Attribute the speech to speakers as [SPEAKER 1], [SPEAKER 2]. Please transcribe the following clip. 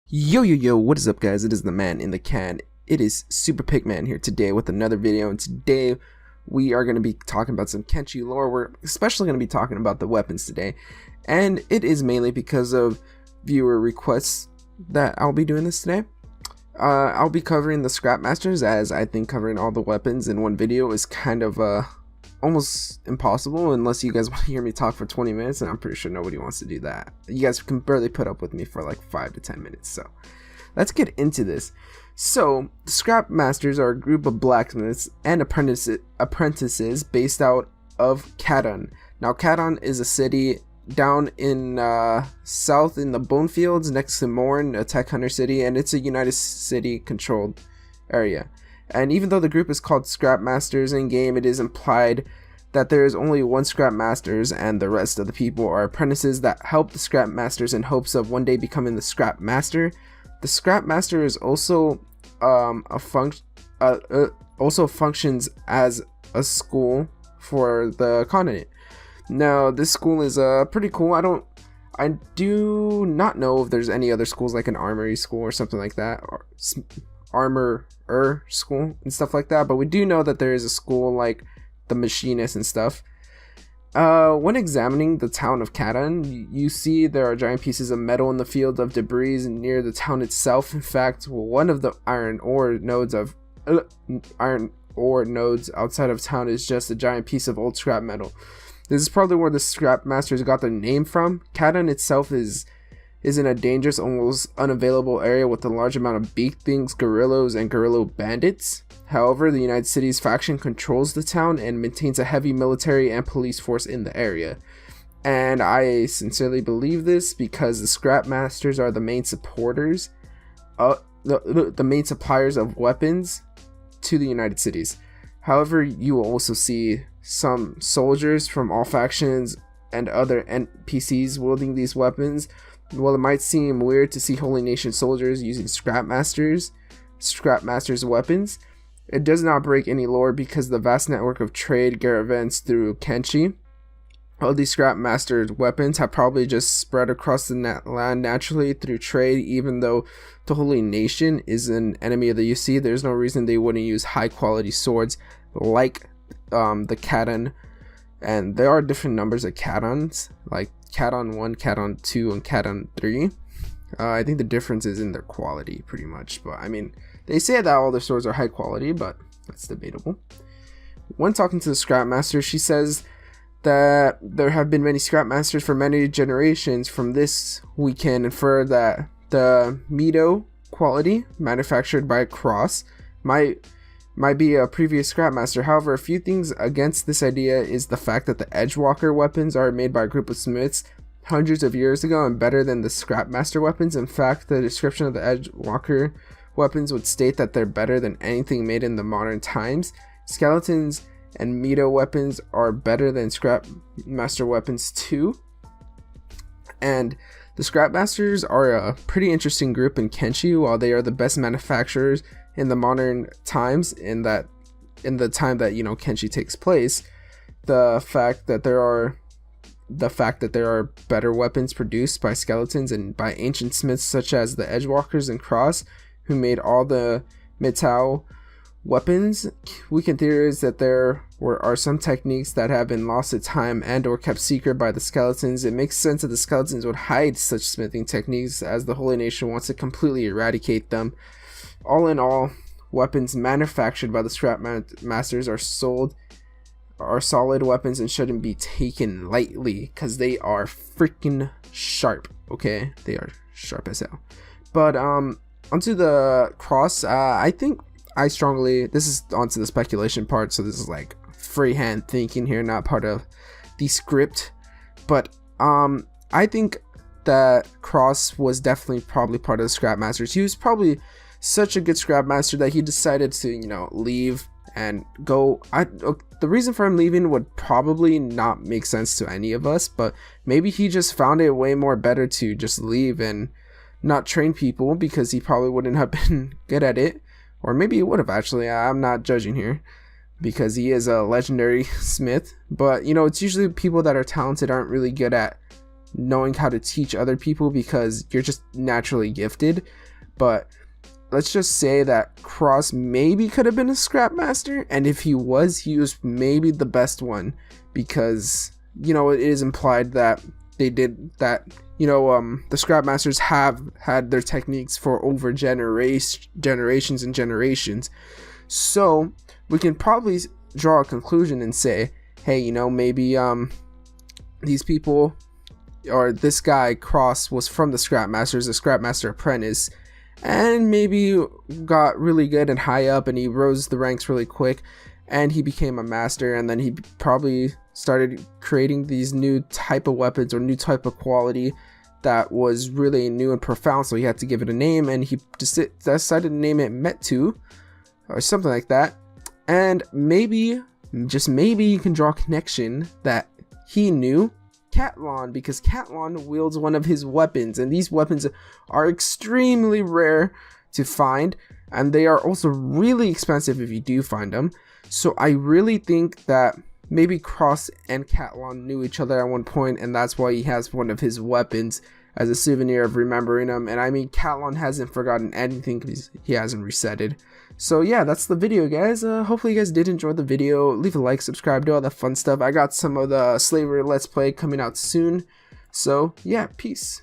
[SPEAKER 1] Yo, what is up guys? It is the man in the can. It is Super Pigman here today with another video, and today we are going to be talking about some Kenshi lore. We're especially going to be talking about the weapons today, and it is mainly because of viewer requests that I'll be doing this today. I'll be covering the Scrapmasters, as I think covering all the weapons in one video is kind of almost impossible unless you guys want to hear me talk for 20 minutes, and I'm pretty sure nobody wants to do that. You guys can barely put up with me for like 5 to 10 minutes, so let's get into this. So the Scrapmasters are a group of blacksmiths and apprentices based out of Catun. Now Catun is a city down in south in the bone fields next to Morn, a tech hunter city, and it's a United City controlled area. And even though the group is called Scrapmasters in game, it is implied that there is only one Scrapmasters and the rest of the people are apprentices that help the Scrapmasters in hopes of one day becoming the Scrapmaster. The Scrapmaster is also also functions as a school for the continent. Now this school is pretty cool. I do not know if there's any other schools like an armory school or something like that, or armor school and stuff like that, but we do know that there is a school like the machinist and stuff. When examining the town of Catun, you see there are giant pieces of metal in the field of debris near the town itself. In fact, one of the iron ore nodes outside of town is just a giant piece of old scrap metal. This is probably where the Scrapmasters got their name from. Catun itself is in a dangerous, almost unavailable area with a large amount of beaked things, guerrillas, and guerrilla bandits. However, the United Cities faction controls the town and maintains a heavy military and police force in the area. And I sincerely believe this because the Scrapmasters are the main supporters, the main suppliers of weapons to the United Cities. However, you will also see some soldiers from all factions and other NPCs wielding these weapons. While it might seem weird to see Holy Nation soldiers using Scrapmasters weapons, it does not break any lore because the vast network of trade caravans through Kenshi. All these Scrapmaster weapons have probably just spread across the land naturally through trade. Even though the Holy Nation is an enemy of the UC, there's no reason they wouldn't use high quality swords like the Catun. And there are different numbers of Catuns, like Catun 1, Catun 2, and Catun 3. I think the difference is in their quality, pretty much. But I mean, they say that all their swords are high quality, but that's debatable. When talking to the Scrapmaster, she says that there have been many Scrapmasters for many generations. From this, we can infer that the Mido quality, manufactured by Cross, might be a previous Scrapmaster. However, a few things against this idea is the fact that the Edgewalker weapons are made by a group of smiths hundreds of years ago and better than the Scrapmaster weapons. In fact, the description of the Edgewalker weapons would state that they're better than anything made in the modern times. Skeletons and Mido weapons are better than Scrapmaster weapons too. And the Scrapmasters are a pretty interesting group in Kenshi. While they are the best manufacturers in the modern times, in the time that Kenshi takes place, the fact that there are better weapons produced by skeletons and by ancient smiths such as the Edgewalkers and Cross, who made all the metal weapons, we can theorize that there are some techniques that have been lost to time and or kept secret by the skeletons. It makes sense that the skeletons would hide such smithing techniques, as the Holy Nation wants to completely eradicate them. All in all, weapons manufactured by the Scrapmasters are solid weapons and shouldn't be taken lightly because they are freaking sharp. Okay, they are sharp as hell. But onto the Cross. I think this is onto the speculation part, so this is like freehand thinking here, not part of the script. But I think that Cross was definitely probably part of the Scrapmasters. He was probably such a good Scrapmaster that he decided to leave and go. The reason for him leaving would probably not make sense to any of us, but maybe he just found it way more better to just leave and not train people, because he probably wouldn't have been good at it. Or maybe he would have, actually. I'm not judging here because he is a legendary smith, but it's usually people that are talented aren't really good at knowing how to teach other people because you're just naturally gifted. But let's just say that Cross maybe could have been a Scrapmaster, and if he was maybe the best one, because you know it is implied that they did that. You know, the Scrapmasters have had their techniques for over generations and generations. So we can probably draw a conclusion and say, hey, you know, maybe these people, or this guy Cross, was from the Scrapmasters, a Scrapmaster apprentice, and maybe got really good and high up, and he rose the ranks really quick, and he became a master, and then he probably started creating these new type of weapons or new type of quality that was really new and profound, so he had to give it a name, and he decided to name it Metu or something like that. And maybe, just maybe, you can draw a connection that he knew Catun, because Catun wields one of his weapons, and these weapons are extremely rare to find, and they are also really expensive if you do find them. So I really think that maybe Cross and Catun knew each other at one point, and that's why he has one of his weapons as a souvenir of remembering him. And I mean, Catun hasn't forgotten anything because he hasn't resetted. So yeah, that's the video, guys. Hopefully you guys did enjoy the video. Leave a like, subscribe, do all that fun stuff. I got some of the slavery let's play coming out soon. So yeah, peace.